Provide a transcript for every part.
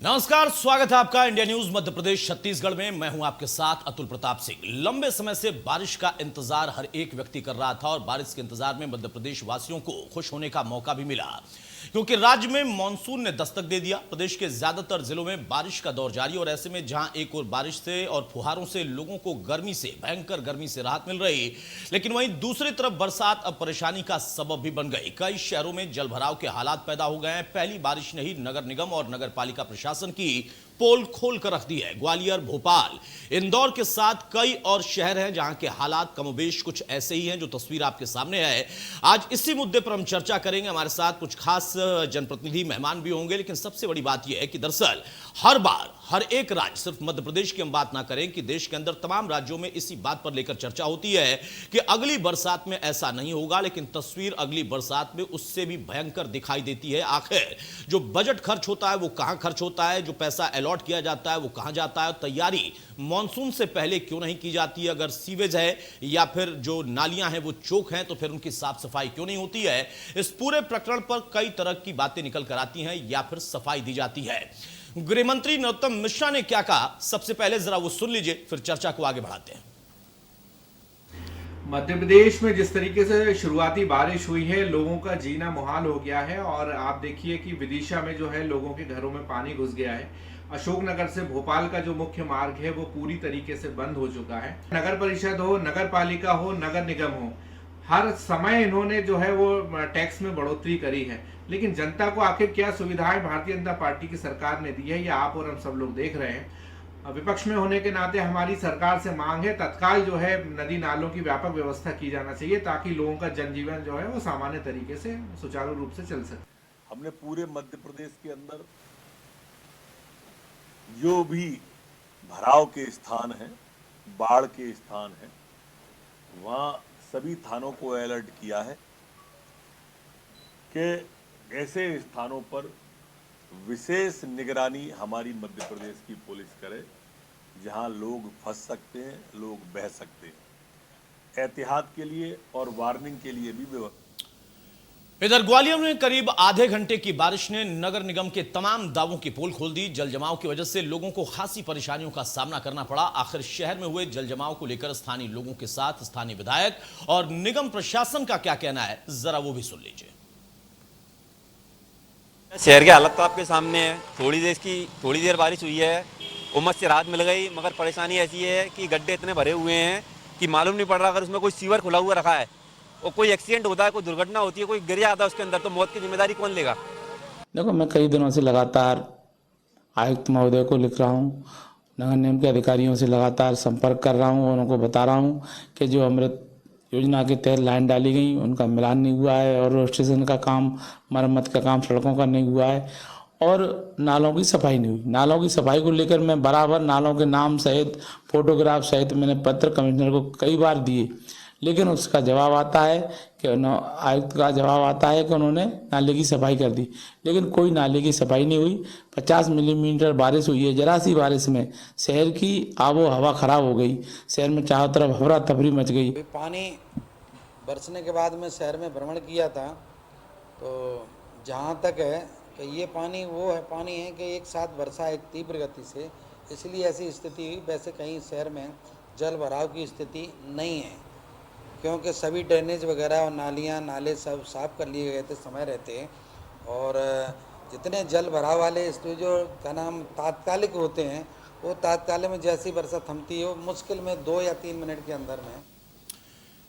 नमस्कार, स्वागत है आपका इंडिया न्यूज मध्य प्रदेश छत्तीसगढ़ में। मैं हूं आपके साथ अतुल प्रताप सिंह। लंबे समय से बारिश का इंतजार हर एक व्यक्ति कर रहा था और बारिश के इंतजार में मध्य प्रदेश वासियों को खुश होने का मौका भी मिला, क्योंकि राज्य में मानसून ने दस्तक दे दिया। प्रदेश के ज्यादातर जिलों में बारिश का दौर जारी और ऐसे में जहां एक और बारिश से और फुहारों से लोगों को गर्मी से, भयंकर गर्मी से राहत मिल रही, लेकिन वहीं दूसरी तरफ बरसात अब परेशानी का सबब भी बन गई। कई शहरों में जलभराव के हालात पैदा हो गए हैं। पहली बारिश ने ही नगर निगम और नगर पालिका प्रशासन की पोल खोल कर रख दी है। ग्वालियर, भोपाल, इंदौर के साथ कई और शहर हैं जहां के हालात कमोबेश कुछ ऐसे ही हैं जो तस्वीर आपके सामने है। आज इसी मुद्दे पर हम चर्चा करेंगे। हमारे साथ कुछ खास जनप्रतिनिधि मेहमान भी होंगे, लेकिन सबसे बड़ी बात यह है कि दरअसल हर बार हर एक राज्य, सिर्फ मध्य प्रदेश की हम बात ना करें कि देश के अंदर तमाम राज्यों में इसी बात पर लेकर चर्चा होती है कि अगली बरसात में ऐसा नहीं होगा, लेकिन तस्वीर अगली बरसात में उससे भी भयंकर दिखाई देती है। आखिर जो बजट खर्च होता है वो कहां खर्च होता है, जो पैसा अलॉट किया जाता है वो कहां जाता है, तैयारी मानसून से पहले क्यों नहीं की जाती है, अगर सीवेज है या फिर जो नालियां हैं वो चौक हैं तो फिर उनकी साफ सफाई क्यों नहीं होती है। इस पूरे प्रकरण पर कई तरह की बातें निकल कर आती हैं या फिर सफाई दी जाती है। गृह मंत्री नरोत्तम मिश्रा ने क्या कहा, सबसे पहले जरा वो सुन लीजिए, फिर चर्चा को आगे बढ़ाते हैं। मध्य प्रदेश में जिस तरीके से शुरुआती बारिश हुई है, लोगों का जीना मुहाल हो गया है। और आप देखिए कि विदिशा में जो है लोगों के घरों में पानी घुस गया है। अशोकनगर से भोपाल का जो मुख्य मार्ग है वो पूरी तरीके से बंद हो चुका है। नगर परिषद हो, नगर पालिका हो, नगर निगम हो, हर समय इन्होंने जो है वो टैक्स में बढ़ोतरी करी है, लेकिन जनता को आखिर क्या सुविधाएं भारतीय जनता पार्टी की सरकार ने दी है, ये आप और हम सब लोग देख रहे हैं। विपक्ष में होने के नाते हमारी सरकार से मांग है तत्काल जो है नदी नालों की व्यापक व्यवस्था की जाना चाहिए, ताकि लोगों का जनजीवन जो है वो सामान्य तरीके से सुचारू रूप से चल सके। हमने पूरे मध्य प्रदेश के अंदर जो भी भराव के स्थान हैं, बाढ़ के स्थान हैं, वहां सभी थानों को अलर्ट किया है कि ऐसे स्थानों पर विशेष निगरानी हमारी मध्य प्रदेश की पुलिस करे, जहां लोग फंस सकते हैं, लोग बह सकते हैं। एहतियात के लिए और वार्निंग के लिए भी व्यवस्था। इधर ग्वालियर में करीब आधे घंटे की बारिश ने नगर निगम के तमाम दावों की पोल खोल दी। जल जमाव की वजह से लोगों को खासी परेशानियों का सामना करना पड़ा। आखिर शहर में हुए जल जमाव को लेकर स्थानीय लोगों के साथ स्थानीय विधायक और निगम प्रशासन का क्या कहना है, जरा वो भी सुन लीजिए। शहर की हालत तो आपके सामने है। थोड़ी देर बारिश हुई है, उमस से राहत मिल गई, मगर परेशानी ऐसी है कि गड्ढे इतने भरे हुए हैं कि मालूम नहीं पड़ रहा। अगर उसमें कोई सीवर खुला हुआ रखा है और कोई एक्सीडेंट होता है, कोई दुर्घटना होती है, कोई गिर जाता है उसके अंदर, तो मौत की जिम्मेदारी कौन लेगा? देखो, मैं कई दिनों से लगातार आयुक्त महोदय को लिख रहा हूँ, नगर निगम के अधिकारियों से लगातार संपर्क कर रहा हूँ और उनको बता रहा हूँ कि जो अमृत योजना के तहत लाइन डाली गई उनका मिलान नहीं हुआ है और स्टेशन का काम, मरम्मत का काम, सड़कों का नहीं हुआ है और नालों की सफाई नहीं हुई। नालों की सफाई को लेकर मैं बराबर नालों के नाम सहित, फोटोग्राफ सहित मैंने पत्र कमिश्नर को कई बार दिए, लेकिन उसका जवाब आता है कि आयुक्त का जवाब आता है कि उन्होंने नाले की सफाई कर दी, लेकिन कोई नाले की सफाई नहीं हुई। 50 मिलीमीटर बारिश हुई है। जरा सी बारिश में शहर की आबो हवा खराब हो गई। शहर में चारों तरफ हफरा तफरी मच गई। पानी बरसने के बाद में शहर में भ्रमण किया था, तो जहाँ तक है कि ये पानी वो है, पानी है कि एक साथ वर्षा एक तीव्र गति से, इसलिए ऐसी स्थिति हुई। वैसे कहीं शहर में जल भराव की स्थिति नहीं है, क्योंकि सभी ड्रेनेज वगैरह और नालियाँ नाले सब साफ कर लिए गए थे समय रहते। और जितने जल भराव वाले जो क्या नाम तात्कालिक होते हैं, वो तात्कालिक में जैसी वर्षा थमती हो, मुश्किल में 2 या 3 मिनट के अंदर में।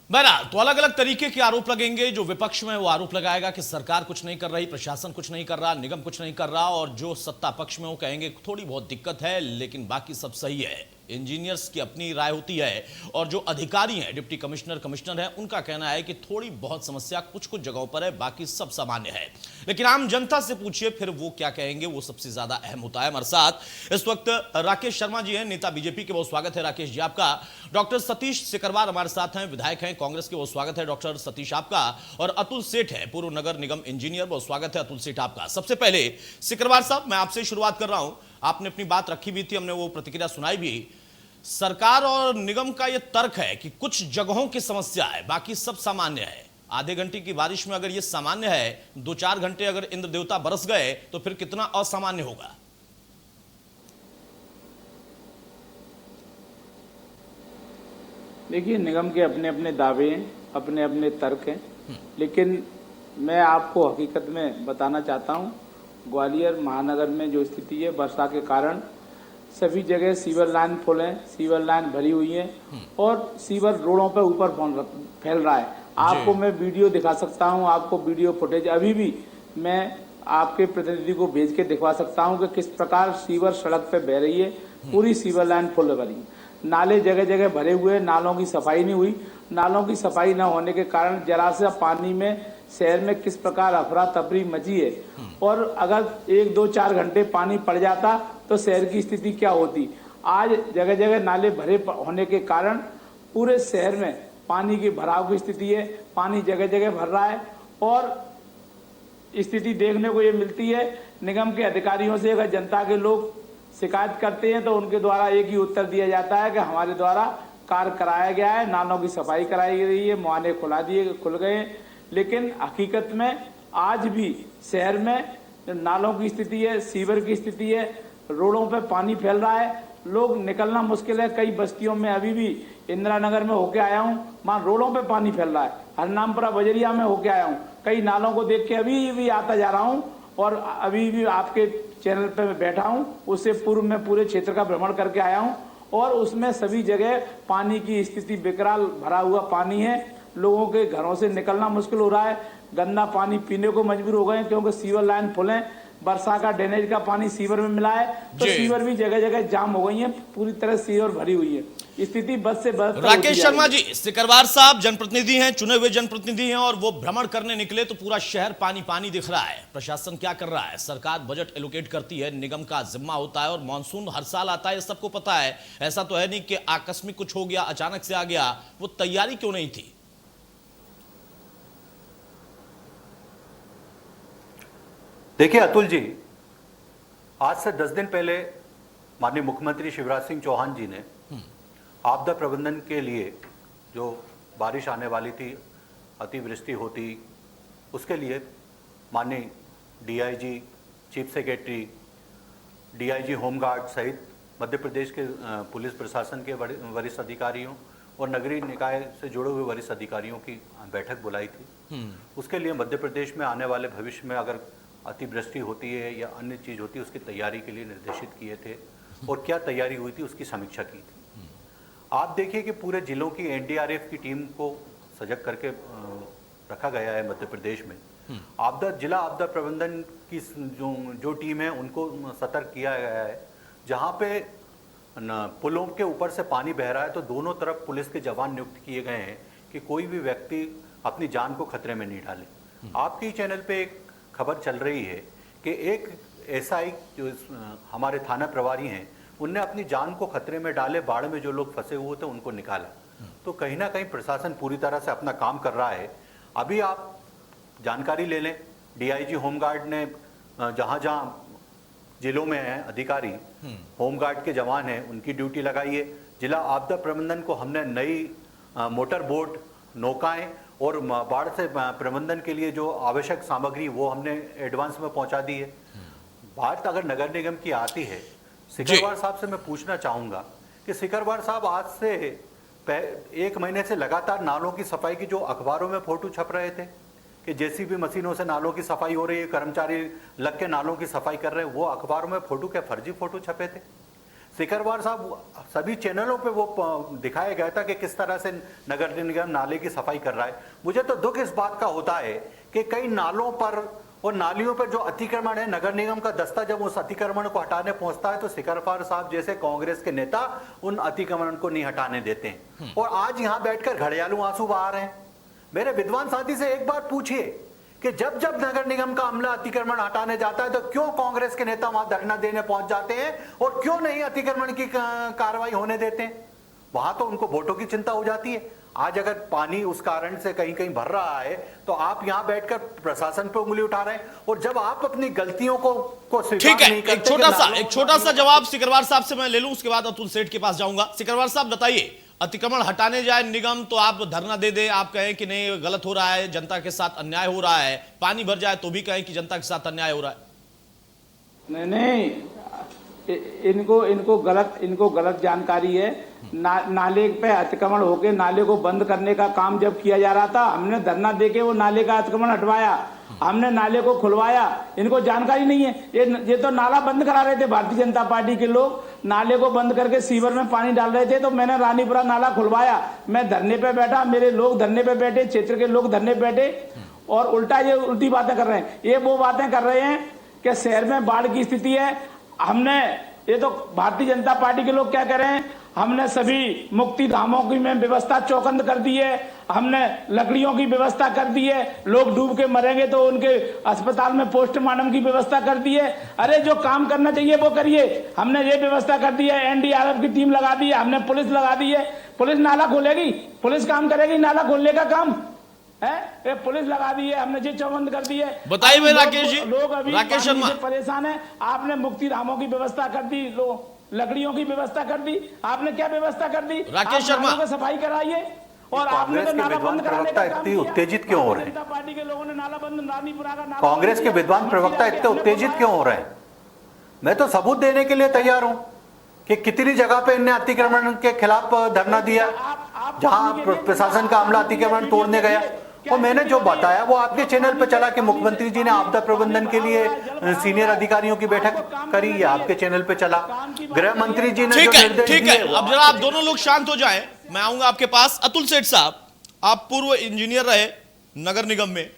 बहरहाल तो अलग अलग तरीके के आरोप लगेंगे। जो विपक्ष में वो आरोप लगाएगा कि सरकार कुछ नहीं कर रही, प्रशासन कुछ नहीं कर रहा, निगम कुछ नहीं कर रहा, और जो सत्ता पक्ष में वो कहेंगे थोड़ी बहुत दिक्कत है लेकिन बाकी सब सही है। इंजीनियर्स की अपनी राय होती है और जो अधिकारी हैं, डिप्टी कमिश्नर, कमिश्नर हैं, उनका कहना है कि थोड़ी बहुत समस्या कुछ कुछ जगहों पर है, बाकी सब सामान्य है। लेकिन आम जनता से पूछिए फिर वो क्या कहेंगे, वो सबसे ज्यादा अहम होता है। हमारे साथ इस वक्त राकेश शर्मा जी हैं, नेता बीजेपी के, बहुत स्वागत है राकेश जी आपका। डॉक्टर सतीश सिकरवार हमारे साथ हैं, विधायक हैं कांग्रेस के, बहुत स्वागत है डॉक्टर सतीश आपका। और अतुल सेठ है, पूर्व नगर निगम इंजीनियर, बहुत स्वागत है अतुल सेठ आपका। सबसे पहले सिकरवार साहब, मैं आपसे शुरुआत कर रहा हूं। आपने अपनी बात रखी भी थी, हमने वो प्रतिक्रिया सुनाई भी। सरकार और निगम का यह तर्क है कि कुछ जगहों की समस्या है, बाकी सब सामान्य है। आधे घंटे की बारिश में अगर यह सामान्य है, 2-4 घंटे अगर इंद्र देवता बरस गए तो फिर कितना असामान्य होगा? देखिए, निगम के अपने अपने दावे हैं, अपने अपने तर्क हैं, लेकिन मैं आपको हकीकत में बताना चाहता हूं, ग्वालियर महानगर में जो स्थिति है, वर्षा के कारण सभी जगह सीवर लाइन फुल है, सीवर लाइन भरी हुई है और सीवर रोडों पे ऊपर फैल रहा है। आपको मैं वीडियो दिखा सकता हूं, आपको वीडियो फुटेज अभी भी मैं आपके प्रतिनिधि को भेज के दिखवा सकता हूं कि किस प्रकार सीवर सड़क पे बह रही है, पूरी सीवर लाइन फुल भरी है। नाले जगह जगह भरे हुए, नालों की सफाई नहीं हुई। नालों की सफाई न होने के कारण जरा सा पानी में शहर में किस प्रकार अफरा तफरी मची है, और अगर 1, 2, 4 घंटे पानी पड़ जाता तो शहर की स्थिति क्या होती। आज जगह जगह नाले भरे होने के कारण पूरे शहर में पानी की भराव की स्थिति है, पानी जगह जगह भर रहा है और स्थिति देखने को ये मिलती है। निगम के अधिकारियों से अगर जनता के लोग शिकायत करते हैं तो उनके द्वारा एक ही उत्तर दिया जाता है कि हमारे द्वारा कार्य कराया गया है, नालों की सफाई कराई गई है, मुहाने खुल गए हैं। लेकिन हकीकत में आज भी शहर में नालों की स्थिति है, सीवर की स्थिति है, रोडों पे पानी फैल रहा है, लोग निकलना मुश्किल है। कई बस्तियों में अभी भी इंदिरा नगर में होके आया हूँ, वहाँ रोडों पे पानी फैल रहा है। हरनामपुरा बजरिया में होके आया हूँ, कई नालों को देख के अभी भी आता जा रहा हूँ और अभी भी आपके चैनल पे मैं बैठा हूँ, उससे पूर्व में पूरे क्षेत्र का भ्रमण करके आया हूँ और उसमें सभी जगह पानी की स्थिति बेकरार भरा हुआ पानी है। लोगों के घरों से निकलना मुश्किल हो रहा है, गंदा पानी पीने को मजबूर हो गए हैं क्योंकि सीवर लाइन फुल है, वर्षा का ड्रेनेज का पानी सीवर में मिला है तो सीवर भी जगह जगह जाम हो गई है, पूरी तरह सीवर भरी हुई है। स्थिति बस से बस। राकेश शर्मा जी, सिकरवार साहब जनप्रतिनिधि हैं, चुने हुए जनप्रतिनिधि हैं और वो भ्रमण करने निकले तो पूरा शहर पानी पानी दिख रहा है। प्रशासन क्या कर रहा है? सरकार बजट एलोकेट करती है, निगम का जिम्मा होता है और मानसून हर साल आता है, सबको पता है। ऐसा तो है नहीं कि आकस्मिक कुछ हो गया, अचानक से आ गया। वो तैयारी क्यों नहीं थी? देखिए अतुल जी, आज से 10 दिन पहले माननीय मुख्यमंत्री शिवराज सिंह चौहान जी ने आपदा प्रबंधन के लिए जो बारिश आने वाली थी, अतिवृष्टि होती, उसके लिए माननीय DIG, chief secretary, DIG home guard सहित मध्य प्रदेश के पुलिस प्रशासन के वरिष्ठ अधिकारियों और नगरीय निकाय से जुड़े हुए वरिष्ठ अधिकारियों की बैठक बुलाई थी। उसके लिए मध्य प्रदेश में आने वाले भविष्य में अगर अतिवृष्टि होती है या अन्य चीज़ होती है उसकी तैयारी के लिए निर्देशित किए थे और क्या तैयारी हुई थी उसकी समीक्षा की थी। आप देखिए कि पूरे जिलों की एनडीआरएफ की टीम को सजग करके रखा गया है मध्य प्रदेश में। जिला आपदा प्रबंधन की जो टीम है उनको सतर्क किया गया है। जहाँ पे पुलों के ऊपर से पानी बह रहा है तो दोनों तरफ पुलिस के जवान नियुक्त किए गए हैं कि कोई भी व्यक्ति अपनी जान को खतरे में नहीं डाले। आपके ही चैनल पे एक खबर चल रही है कि एक एसआई जो हमारे थाना प्रभारी हैं उनने अपनी जान को खतरे में डाले, बाढ़ में जो लोग फंसे हुए थे उनको निकाला। तो कहीं ना कहीं प्रशासन पूरी तरह से अपना काम कर रहा है। अभी आप जानकारी ले लें, डीआईजी होमगार्ड ने जहां जहां जिलों में हैं अधिकारी, होमगार्ड के जवान हैं, उनकी ड्यूटी लगाई है। जिला आपदा प्रबंधन को हमने नई मोटर बोट, नौकाएं और बाढ़ से प्रबंधन के लिए जो आवश्यक सामग्री वो हमने एडवांस में पहुंचा दी है। बात अगर नगर निगम की आती है, सिकरवार साहब से मैं पूछना चाहूंगा कि सिकरवार साहब आज से 1 महीने से लगातार नालों की सफाई की जो अखबारों में फोटो छप रहे थे कि जेसीबी मशीनों से नालों की सफाई हो रही है, कर्मचारी लग के नालों की सफाई कर रहे हैं, वो अखबारों में फोटो क्या फर्जी फोटो छपे थे? सिकरवार साहब सभी चैनलों पे वो दिखाया गया था कि किस तरह से नगर निगम नाले की सफाई कर रहा है। मुझे तो दुख इस बात का होता है कि कई नालों पर और नालियों पर जो अतिक्रमण है, नगर निगम का दस्ता जब उस अतिक्रमण को हटाने पहुंचता है तो सिकरवार साहब जैसे कांग्रेस के नेता उन अतिक्रमण को नहीं हटाने देते हैं और आज यहां बैठकर घड़ियालू आंसू बहा रहे हैं। मेरे विद्वान साथी से एक बार पूछिए कि जब जब नगर निगम का अमला अतिक्रमण हटाने जाता है तो क्यों कांग्रेस के नेता वहां धरना देने पहुंच जाते हैं और क्यों नहीं अतिक्रमण की कार्रवाई होने देते हैं? वहां तो उनको वोटों की चिंता हो जाती है। आज अगर पानी उस कारण से कहीं कहीं भर रहा है तो आप यहां बैठकर प्रशासन पे उंगली उठा रहे हैं और जब आप अपनी गलतियों को ठीक है, एक छोटा सा जवाब सिकरवार साहब से मैं ले लूं, उसके बाद अतुल सेठ के पास जाऊंगा। सिकरवार साहब बताइए, अतिक्रमण हटाने जाए निगम तो आप धरना दे दे, आप कहें कि नहीं गलत हो रहा है, जनता के साथ अन्याय हो रहा है, पानी भर जाए तो भी कहें कि जनता के साथ अन्याय हो रहा है। नहीं, इनको गलत जानकारी है। नाले पे अतिक्रमण होके नाले को बंद करने का काम जब किया जा रहा था, हमने धरना देके वो नाले का अतिक्रमण हटवाया, हमने नाले को खुलवाया। इनको जानकारी नहीं है। ये तो नाला बंद करा रहे थे भारतीय जनता पार्टी के लोग, नाले को बंद करके सीवर में पानी डाल रहे थे। तो मैंने रानीपुरा नाला खुलवाया, मैं धरने पे बैठा, मेरे लोग धरने पे बैठे, क्षेत्र के लोग धरने पे बैठे, और उल्टा ये उल्टी बातें कर रहे हैं। ये वो बातें कर रहे हैं कि शहर में बाढ़ की स्थिति है। हमने, ये तो भारतीय जनता पार्टी के लोग क्या कह रहे हैं, हमने सभी मुक्ति धामों की में व्यवस्था चौकंद कर दी है, हमने लकड़ियों की व्यवस्था कर दी है, लोग डूब के मरेंगे तो उनके अस्पताल में पोस्टमार्टम की व्यवस्था कर दी है। अरे जो काम करना चाहिए वो करिए। हमने ये व्यवस्था कर दी है, एनडीआरएफ की टीम लगा दी है, हमने पुलिस लगा दी है। पुलिस नाला खोलेगी, पुलिस काम करेगी नाला खोलने का काम है, ये पुलिस लगा दी है, हमने ये चौबंद कर दी है। बताइए भाई राकेश जी, लोग अभी राकेश शर्मा परेशान है। आपने मुक्ति धामों की व्यवस्था कर दी, लकड़ियों की व्यवस्था कर दी, आपने क्या व्यवस्था कर दी? राकेश शर्मा को सफाई कराइए। और आपने तो नाला बंद कराने का काम किया। उत्तेजित क्यों हो रहे हैं? जनता पार्टी के लोगों ने नाला बंद, रानीपुरा का नाला, कांग्रेस के विद्वान प्रवक्ता इतने उत्तेजित क्यों हो रहे हैं? मैं तो सबूत देने के लिए तैयार हूं कि कितनी जगह पे इनने अतिक्रमण के खिलाफ धरना दिया, जहां प्रशासन का अमला अतिक्रमण तोड़ने गया। और मैंने जो बताया वो आपके चैनल पे चला कि मुख्यमंत्री जी ने आपदा प्रबंधन के लिए सीनियर अधिकारियों की बैठक करी है, आपके चैनल पे चला। गृह मंत्री जी ने जो निर्देश ठीक है, दिए, अब जरा आप दोनों लोग शांत हो जाएं, मैं आऊंगा आपके पास। अतुल सेठ साहब, आप पूर्व इंजीनियर रहे नगर निगम में,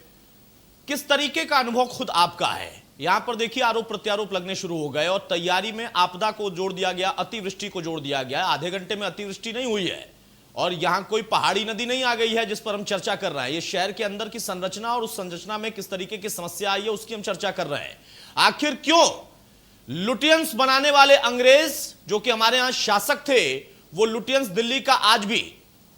किस तरीके का अनुभव खुद आपका है? यहां पर देखिए आरोप प्रत्यारोप लगने शुरू हो गए और तैयारी में आपदा को जोड़ दिया गया, अतिवृष्टि को जोड़ दिया गया। आधे घंटे में अतिवृष्टि नहीं हुई है और यहां कोई पहाड़ी नदी नहीं आ गई है जिस पर हम चर्चा कर रहे हैं। ये शहर के अंदर की संरचना और उस संरचना में किस तरीके की समस्या आई है उसकी हम चर्चा कर रहे हैं। आखिर क्यों लुटियंस बनाने वाले अंग्रेज जो कि हमारे यहां शासक थे, वो लुटियंस दिल्ली का आज भी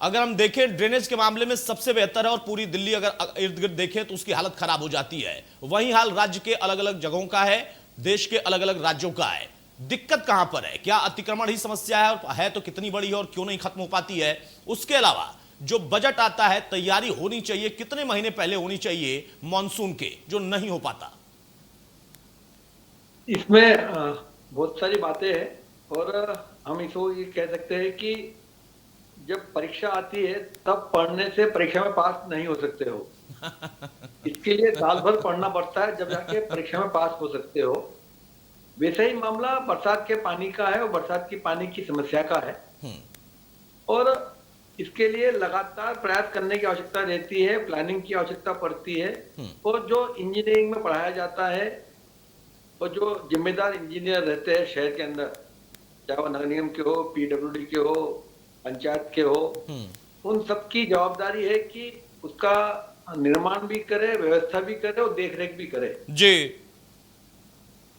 अगर हम देखें ड्रेनेज के मामले में सबसे बेहतर है और पूरी दिल्ली अगर इर्द गिर्द देखें तो उसकी हालत खराब हो जाती है। वही हाल राज्य के अलग अलग जगहों का है, देश के अलग अलग राज्यों का है। दिक्कत कहां पर है? क्या अतिक्रमण ही समस्या है और है तो कितनी बड़ी है और क्यों नहीं खत्म हो पाती है? उसके अलावा जो बजट आता है, तैयारी होनी चाहिए, कितने महीने पहले होनी चाहिए मॉनसून के, जो नहीं हो पाता? इसमें बहुत सारी बातें हैं और हम इसको ये कह सकते हैं कि जब परीक्षा आती है तब पढ़ने से परीक्षा में पास नहीं हो सकते हो। इसके लिए साल भर पढ़ना पड़ता है जब जाके परीक्षा में पास हो सकते हो। वैसे ही मामला बरसात के पानी का है और बरसात की पानी की समस्या का है और इसके लिए लगातार प्रयास करने की आवश्यकता रहती है, प्लानिंग की आवश्यकता पड़ती है। और जो इंजीनियरिंग में पढ़ाया जाता है और जो जिम्मेदार इंजीनियर रहते हैं शहर के अंदर, चाहे वो नगर निगम के हो, पीडब्ल्यूडी के हो, पंचायत के हो, उन सबकी जवाबदारी है कि उसका निर्माण भी करे, व्यवस्था भी करे और देखरेख भी करे। जी,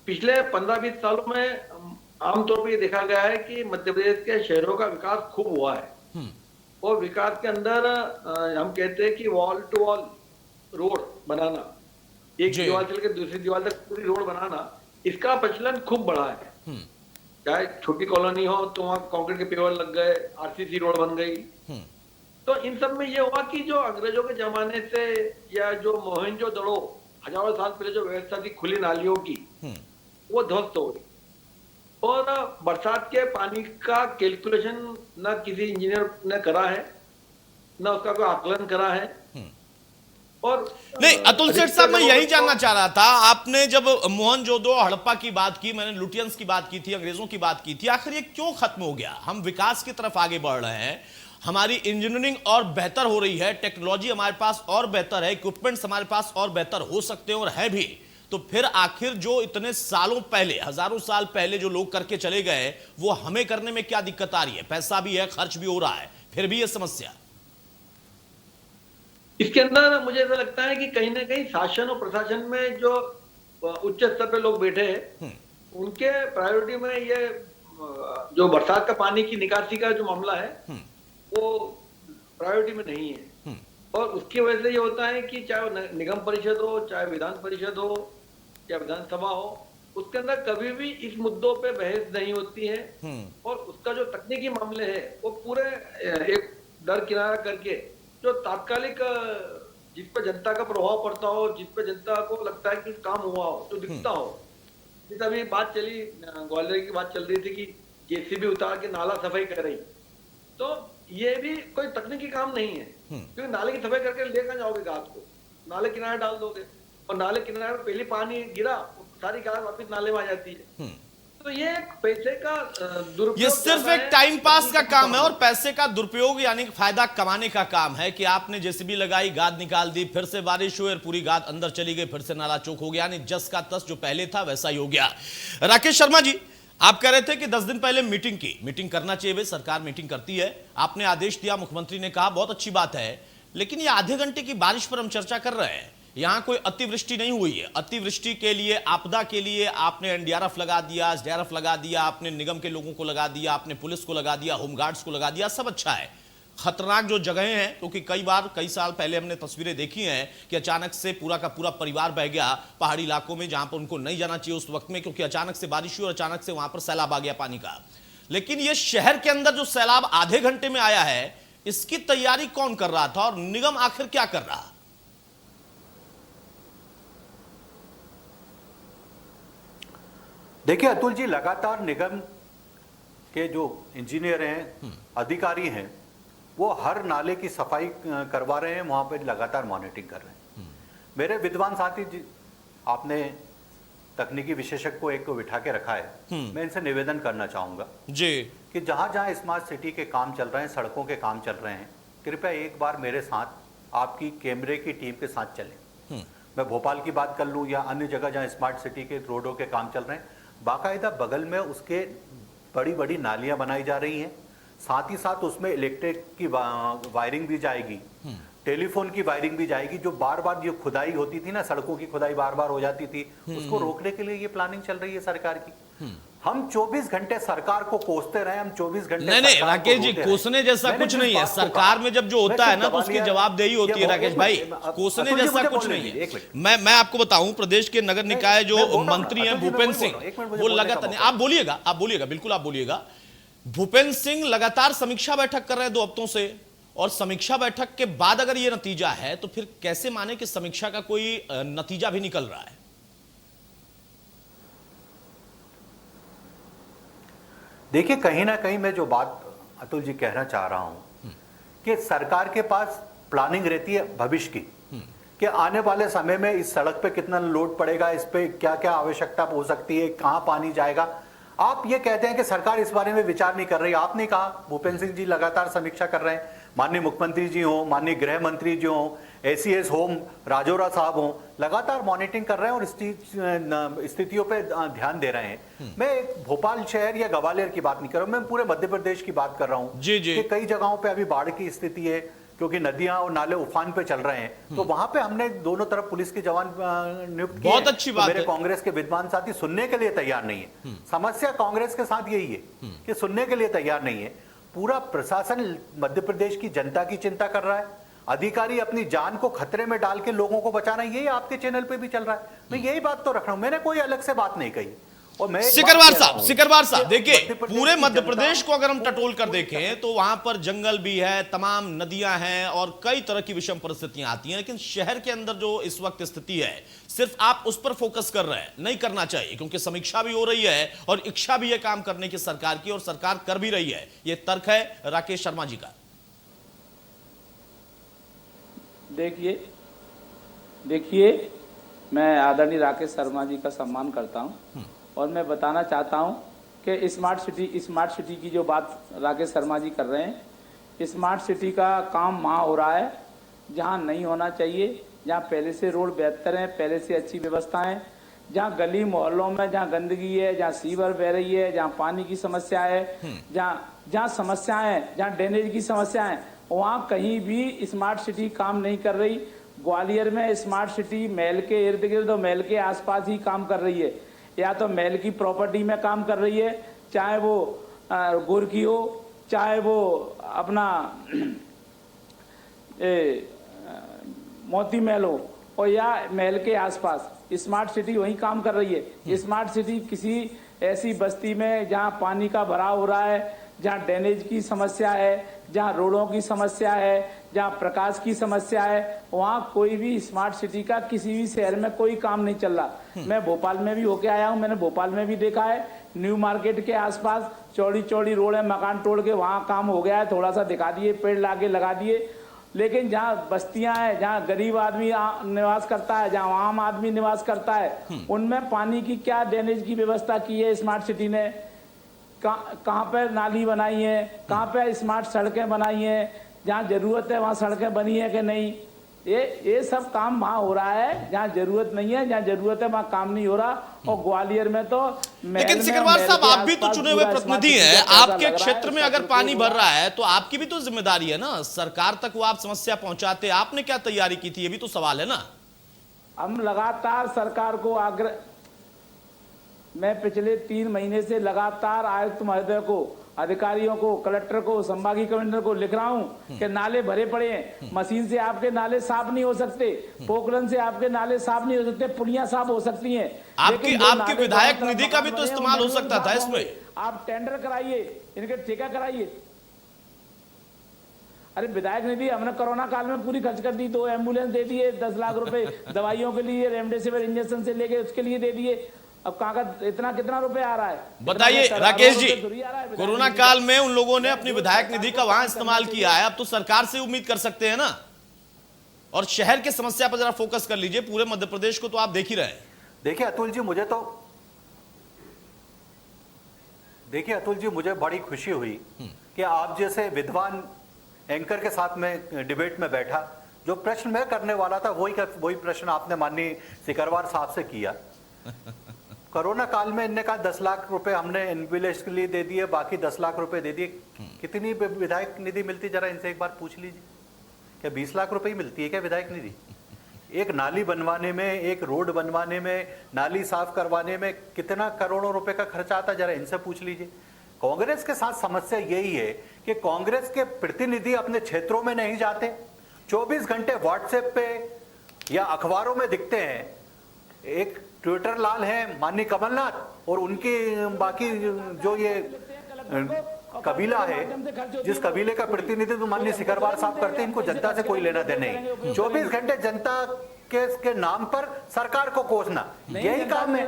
पिछले 15-20 सालों में आमतौर पर ये देखा गया है कि मध्य प्रदेश के शहरों का विकास खूब हुआ है और विकास के अंदर हम कहते हैं कि वॉल टू वॉल रोड बनाना, एक दीवार चल के दूसरी दीवार तक पूरी रोड बनाना, इसका प्रचलन खूब बढ़ा है। चाहे छोटी कॉलोनी हो तो वहां कंक्रीट के पेवर लग गए, आरसीसी रोड बन गई। तो इन सब में ये हुआ कि जो अंग्रेजों के जमाने से या जो मोहनजोदड़ो हजारों साल पहले जो व्यवस्था थी खुली नालियों की, वो ध्वस्त हो गई और बरसात के पानी का कैलकुलेशन ना किसी इंजीनियर ने करा है, ना उसका कोई आकलन करा है। और नहीं अतुल सेठ साहब, मैं यही जानना चाह रहा था, आपने जब मोहनजोदड़ो हड़प्पा की बात की, मैंने लुटियंस की बात की थी, अंग्रेजों की बात की थी, आखिर ये क्यों खत्म हो गया? हम विकास की तरफ आगे बढ़ रहे हैं, हमारी इंजीनियरिंग और बेहतर हो रही है, टेक्नोलॉजी हमारे पास और बेहतर है, इक्विपमेंट्स हमारे पास और बेहतर हो सकते हैं और है भी, तो फिर आखिर जो इतने सालों पहले, हजारों साल पहले जो लोग करके चले गए, वो हमें करने में क्या दिक्कत आ रही है? पैसा भी है, खर्च भी हो रहा है, फिर भी ये समस्या। इसके अंदर मुझे ऐसा लगता है कि कहीं ना कहीं शासन और प्रशासन में जो उच्च स्तर पे लोग बैठे हैं, उनके प्रायोरिटी में ये जो बरसात का पानी की निकासी का जो मामला है वो प्रायोरिटी में नहीं है। और उसकी वजह से ये होता है कि चाहे निगम परिषद हो, चाहे विधान परिषद हो या विधानसभा हो, उसके अंदर कभी भी इस मुद्दों पे बहस नहीं होती है और उसका जो तकनीकी मामले है वो पूरे एक दर किनारा करके जो तात्कालिक जिस पर जनता का प्रभाव पड़ता हो, जिस पर जनता को लगता है कि काम हुआ हो, जो दिखता हो, तभी बात चली, ग्वालियर की बात चल रही थी कि जेसीबी उतार के नाला सफाई कर रही, तो ये भी कोई तकनीकी काम नहीं है, क्योंकि नाले की सफाई करके लेकर जाओगे घास को, नाले किनारे डाल दोगे और नाले किनारे पहले पानी गिरा, सारी घास वापिस नाले में आ जाती है। तो ये एक पैसे का दुरुपयोग, ये सिर्फ एक टाइम पास का काम है और पैसे का दुरुपयोग यानी फायदा कमाने का काम है कि आपने जेसीबी लगाई, गाद निकाल दी, फिर से बारिश हुई और पूरी गाद अंदर चली गई, फिर से नाला चौक हो गया, यानी जस का तस जो पहले था वैसा ही हो गया। राकेश शर्मा जी, आप कह रहे थे कि 10 दिन पहले मीटिंग करना चाहिए, सरकार मीटिंग करती है, आपने आदेश दिया, मुख्यमंत्री ने कहा, बहुत अच्छी बात है, लेकिन ये आधे घंटे की बारिश पर हम चर्चा कर रहे हैं। यहां कोई अतिवृष्टि नहीं हुई है। अतिवृष्टि के लिए, आपदा के लिए आपने एनडीआरएफ लगा दिया, एसडीआरएफ लगा दिया, आपने निगम के लोगों को लगा दिया, आपने पुलिस को लगा दिया, होमगार्ड्स को लगा दिया, सब अच्छा है। खतरनाक जो जगहें हैं, क्योंकि कई साल पहले हमने तस्वीरें देखी हैं कि अचानक से पूरा का पूरा परिवार बह गया पहाड़ी इलाकों में, जहां पर उनको नहीं जाना चाहिए उस वक्त में, क्योंकि अचानक से बारिश हुई और अचानक से वहां पर सैलाब आ गया पानी का। लेकिन ये शहर के अंदर जो सैलाब आधे घंटे में आया है, इसकी तैयारी कौन कर रहा था और निगम आखिर क्या कर रहा? देखिए अतुल जी, लगातार निगम के जो इंजीनियर हैं, अधिकारी हैं, वो हर नाले की सफाई करवा रहे हैं, वहां पे लगातार मॉनिटरिंग कर रहे हैं। मेरे विद्वान साथी जी, आपने तकनीकी विशेषज्ञ को एक को बिठा के रखा है, मैं इनसे निवेदन करना चाहूंगा जी कि जहां जहां स्मार्ट सिटी के काम चल रहे हैं, सड़कों के काम चल रहे हैं, कृपया एक बार मेरे साथ आपकी कैमरे की टीम के साथ चलें। मैं भोपाल की बात कर लूं या अन्य जगह जहां स्मार्ट सिटी के रोडों के काम चल रहे हैं, बाकायदा बगल में उसके बड़ी बड़ी नालियां बनाई जा रही हैं, साथ ही साथ उसमें इलेक्ट्रिक की वायरिंग भी जाएगी, टेलीफोन की वायरिंग भी जाएगी। जो बार बार जो खुदाई होती थी ना, सड़कों की खुदाई बार बार हो जाती थी, उसको रोकने के लिए ये प्लानिंग चल रही है सरकार की। हम 24 घंटे सरकार को कोसते रहे, हम 24 घंटे नहीं राकेश जी, कोसने जैसा कुछ नहीं है। सरकार में जब जो होता है ना, तो उसकी जवाबदेही होती है राकेश भाई, कोसने जैसा कुछ नहीं है। मैं आपको बताऊं, प्रदेश के नगर निकाय जो मंत्री हैं भूपेंद्र सिंह, वो लगातार, आप बोलिएगा बिल्कुल आप बोलिएगा। भूपेंद्र सिंह लगातार समीक्षा बैठक कर रहे हैं 2 हफ्तों से, और समीक्षा बैठक के बाद अगर ये नतीजा है तो फिर कैसे माने कि समीक्षा का कोई नतीजा भी निकल रहा है? देखिए, कहीं ना कहीं मैं जो बात अतुल जी कहना चाह रहा हूं कि सरकार के पास प्लानिंग रहती है भविष्य की, कि आने वाले समय में इस सड़क पे कितना लोड पड़ेगा, इस पे क्या क्या आवश्यकता हो सकती है, कहां पानी जाएगा। आप ये कहते हैं कि सरकार इस बारे में विचार नहीं कर रही। आपने कहा भूपेंद्र सिंह जी लगातार समीक्षा कर रहे हैं, माननीय मुख्यमंत्री जी हो, माननीय गृह मंत्री जी हो, एसीएस होम राजौरा साहब हो, लगातार मॉनिटरिंग कर रहे हैं और स्थितियों पे ध्यान दे रहे हैं। मैं एक भोपाल शहर या ग्वालियर की बात नहीं कर रहा हूं, मैं पूरे मध्य प्रदेश की बात कर रहा हूं कि कई जगहों पे अभी बाढ़ की स्थिति है, क्योंकि नदियां और नाले उफान पे चल रहे हैं। तो वहां पे हमने दोनों तरफ पुलिस के जवान नियुक्त किए। बहुत अच्छी बात है। मेरे कांग्रेस के विद्वान साथी सुनने के लिए तैयार नहीं है। समस्या कांग्रेस के साथ यही है कि सुनने के लिए तैयार नहीं है। पूरा प्रशासन मध्य प्रदेश की जनता की चिंता कर रहा है, अधिकारी अपनी जान को खतरे में डाल के लोगों को बचाना, यही आपके चैनल पे भी चल रहा है। मैं यही बात तो रख रहा हूं, मैंने कोई अलग से बात नहीं कही। और मैं सिकरवार साहब देखिए, पूरे मध्य प्रदेश को अगर हम टटोल कर देखें तो वहां पर जंगल भी है, तमाम नदियां हैं और कई तरह की विषम परिस्थितियां आती हैं, लेकिन शहर के अंदर जो इस वक्त स्थिति है, सिर्फ आप उस पर फोकस कर रहे हैं। नहीं करना चाहिए, क्योंकि समीक्षा भी हो रही है और इच्छा भी है काम करने की सरकार की, और सरकार कर भी रही है। यह तर्क है राकेश शर्मा जी का। देखिए, मैं आदरणीय राकेश शर्मा जी का सम्मान करता हूं और मैं बताना चाहता हूं कि स्मार्ट सिटी की जो बात राकेश शर्मा जी कर रहे हैं, स्मार्ट सिटी का काम वहाँ हो रहा है जहाँ नहीं होना चाहिए, जहाँ पहले से रोड बेहतर हैं, पहले से अच्छी व्यवस्था है, जहाँ गली मोहल्लों में जहाँ गंदगी है, जहाँ सीवर बह रही है, जहाँ पानी की समस्या है, जहाँ समस्याएं हैं, जहाँ ड्रेनेज की समस्या है, वहाँ कहीं भी स्मार्ट सिटी काम नहीं कर रही। ग्वालियर में स्मार्ट सिटी महल के इर्द गिर्द और महल के आसपास ही काम कर रही है, या तो महल की प्रॉपर्टी में काम कर रही है, चाहे वो गोरकी हो, चाहे वो अपना मोती महल हो, और या महल के आसपास स्मार्ट सिटी वहीं काम कर रही है। स्मार्ट सिटी किसी ऐसी बस्ती में जहां पानी का भराव हो रहा है, जहां ड्रेनेज की समस्या है, जहाँ रोडों की समस्या है, जहाँ प्रकाश की समस्या है, वहाँ कोई भी स्मार्ट सिटी का किसी भी शहर में कोई काम नहीं चल रहा। मैं भोपाल में भी होके आया हूँ, मैंने भोपाल में भी देखा है, न्यू मार्केट के आसपास चौड़ी चौड़ी रोड है, मकान तोड़ के वहाँ काम हो गया है, थोड़ा सा दिखा दिए, पेड़ लाके लगा दिए। लेकिन जहाँ बस्तियां हैं, जहाँ गरीब आदमी निवास करता है, जहाँ आम आदमी निवास करता है, उनमें पानी की क्या ड्रेनेज की व्यवस्था की है स्मार्ट सिटी ने? कहाँ पे नाली बनाई है, कहाँ पे स्मार्ट सड़कें बनाई हैं, जहाँ जरूरत है वहाँ सड़कें बनी है कि नहीं? ये सब काम वहाँ हो रहा है जहाँ जरूरत नहीं है, जहाँ जरूरत है वहाँ काम नहीं हो रहा। और ग्वालियर में तो लेकिन सिकरवार साहब, आप भी तो चुने हुए प्रतिनिधि हैं, आपके क्षेत्र में अगर पानी भर रहा है तो आपकी भी तो जिम्मेदारी है ना, सरकार तक वो आप समस्या पहुंचाते। आपने क्या तैयारी की थी, ये भी तो सवाल है ना। हम लगातार सरकार को मैं पिछले 3 महीने से लगातार आयुक्त महोदय को, अधिकारियों को, कलेक्टर को, संभागीय कमिश्नर को लिख रहा हूं कि नाले भरे पड़े हैं, मशीन से आपके नाले साफ नहीं हो सकते, पोखरन से आपके नाले साफ नहीं हो सकते, पुलियां साफ हो सकती हैं। आपकी विधायक निधि का भी तो इस्तेमाल हो सकता था इसमें। आप टेंडर कराइए, इनके ठेका कराइए। अरे विधायक निधि हमने कोरोना काल में पूरी खर्च कर दी, 2 एम्बुलेंस दे दिए, 10 लाख रुपए दवाइयों के लिए, रेमडेसिविर इंजेक्शन से लेके उसके लिए दे दिए। अब कागज कितना रुपए आ रहा है? बताइए राकेश जी, कोरोना काल में उन लोगों ने अपनी विधायक निधि का वहां इस्तेमाल किया है, अब तो सरकार से उम्मीद कर सकते हैं ना। और शहर की समस्या पर जरा फोकस कर लीजिए, पूरे मध्य प्रदेश को तो आप देख ही रहे हैं। देखिए अतुल जी, मुझे बड़ी खुशी हुई कि आप जैसे विद्वान एंकर के साथ में डिबेट में बैठा। जो प्रश्न मैं करने वाला था वही प्रश्न आपने माननीय सिकरवार साहब से किया। कोरोना काल में इनने कहा 10 लाख रुपए हमने एम्बुलेंस के लिए दे दिए, बाकी 10 लाख रुपए दे दिए। कितनी विधायक निधि मिलती, जरा इनसे एक बार पूछ लीजिए। क्या 20 लाख रुपए ही मिलती है क्या विधायक निधि? एक नाली बनवाने में, एक रोड बनवाने में, नाली साफ करवाने में कितना करोड़ों रुपए का खर्चा आता, जरा इनसे पूछ लीजिए। कांग्रेस के साथ समस्या यही है कि कांग्रेस के प्रतिनिधि अपने क्षेत्रों में नहीं जाते, 24 घंटे व्हाट्सएप पे या अखबारों में दिखते हैं। एक ट्विटर लाल है माननीय कमलनाथ, और उनकी बाकी जो ये कबीला है, जिस कबीले का प्रतिनिधित्व माननीय सिकरवार साहब करते हैं, इनको जनता से कोई लेना देना नहीं। 24 घंटे जनता के नाम पर सरकार को कोसना, यही काम है।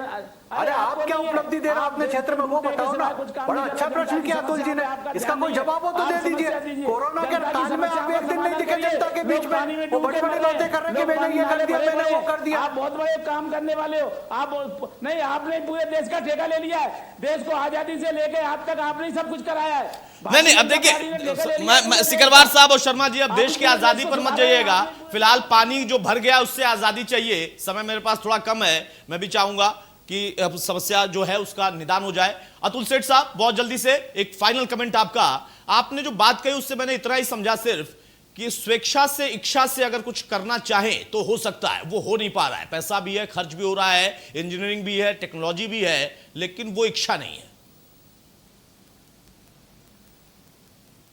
अरे आप क्या उपलब्धि दे रहे हो अपने क्षेत्र में, वो बताओ ना। बड़ा अच्छा प्रश्न किया अतुल जी ने, इसका कोई जवाब हो तो दे दीजिए। कोरोना के काल में आप एक दिन नहीं दिखे जनता के बीच में, वो बड़ी बड़ी बातें कर रहे हैं कि मैंने ये कर दिया, मैंने वो कर दिया। आप बहुत बड़े काम करने वाले हो। आप नहीं, आपने पूरे देश का ठेका ले लिया है, देश को आजादी से लेकर आज तक आपने सब कुछ कराया है। नहीं, अब देखिए सिकरवार साहब और शर्मा जी, अब देश की आजादी पर मत जाइएगा। फिलहाल पानी जो भर गया उससे आजादी चाहिए। समय मेरे पास थोड़ा कम है, मैं भी चाहूंगा कि समस्या जो है उसका निदान हो जाए। अतुल सेठ साहब, बहुत जल्दी से एक फाइनल कमेंट आपका। आपने जो बात कही उससे मैंने इतना ही समझा सिर्फ कि स्वेच्छा से, इच्छा से अगर कुछ करना चाहे तो हो सकता है, वो हो नहीं पा रहा है। पैसा भी है, खर्च भी हो रहा है, इंजीनियरिंग भी है, टेक्नोलॉजी भी है, लेकिन वो इच्छा नहीं है।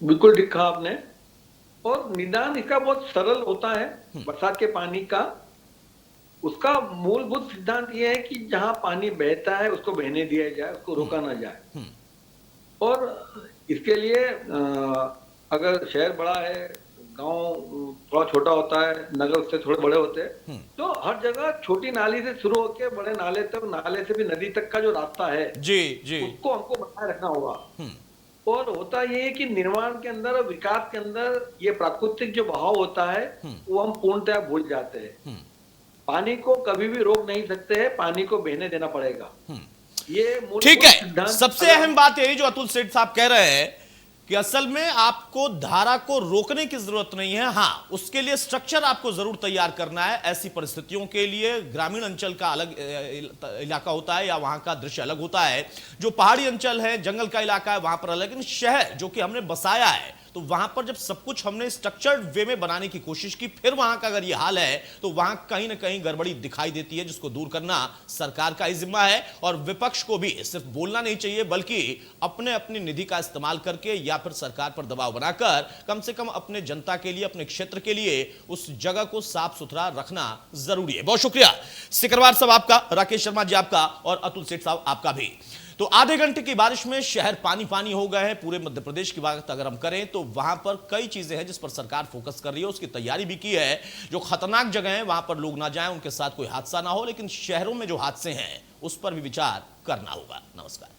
बिल्कुल ठीक कहा आपने। और निदान इसका बहुत सरल होता है। बरसात के पानी का उसका मूलभूत सिद्धांत यह है कि जहां पानी बहता है उसको बहने दिया जाए, उसको रोका ना जाए। और इसके लिए अगर शहर बड़ा है, गांव थोड़ा छोटा होता है, नगर उससे थोड़े बड़े होते हैं, तो हर जगह छोटी नाली से शुरू होकर बड़े नाले तक, नाले से भी नदी तक का जो रास्ता है जी जी, उसको हमको बनाए रखना होगा। और होता ये है कि निर्माण के अंदर और विकास के अंदर ये प्राकृतिक जो बहाव होता है वो हम पूर्णतः भूल जाते हैं। पानी को कभी भी रोक नहीं सकते हैं, पानी को बहने देना पड़ेगा। ये ठीक है। सबसे अहम बात यही जो अतुल सेठ साहब कह रहे हैं कि असल में आपको धारा को रोकने की जरूरत नहीं है, हां उसके लिए स्ट्रक्चर आपको जरूर तैयार करना है। ऐसी परिस्थितियों के लिए ग्रामीण अंचल का अलग इलाका होता है या वहां का दृश्य अलग होता है, जो पहाड़ी अंचल है, जंगल का इलाका है, वहां पर अलग। लेकिन शहर जो कि हमने बसाया है, तो वहां पर जब सब कुछ हमने स्ट्रक्चर्ड वे में बनाने की कोशिश की, फिर वहां का अगर ये हाल है तो वहां कहीं ना कहीं गड़बड़ी दिखाई देती है, जिसको दूर करना सरकार का ही जिम्मा है। और विपक्ष को भी सिर्फ बोलना नहीं चाहिए, बल्कि अपने अपनी निधि का इस्तेमाल करके या फिर सरकार पर दबाव बनाकर कम से कम अपने जनता के लिए, अपने क्षेत्र के लिए उस जगह को साफ सुथरा रखना जरूरी है। बहुत शुक्रिया सिकरवार साहब आपका, राकेश शर्मा जी आपका, और अतुल सेठ साहब आपका भी। तो आधे घंटे की बारिश में शहर पानी पानी हो गए हैं। पूरे मध्य प्रदेश की बात अगर हम करें तो वहां पर कई चीजें हैं जिस पर सरकार फोकस कर रही है, उसकी तैयारी भी की है। जो खतरनाक जगह है वहां पर लोग ना जाएं, उनके साथ कोई हादसा ना हो, लेकिन शहरों में जो हादसे हैं उस पर भी विचार करना होगा। नमस्कार।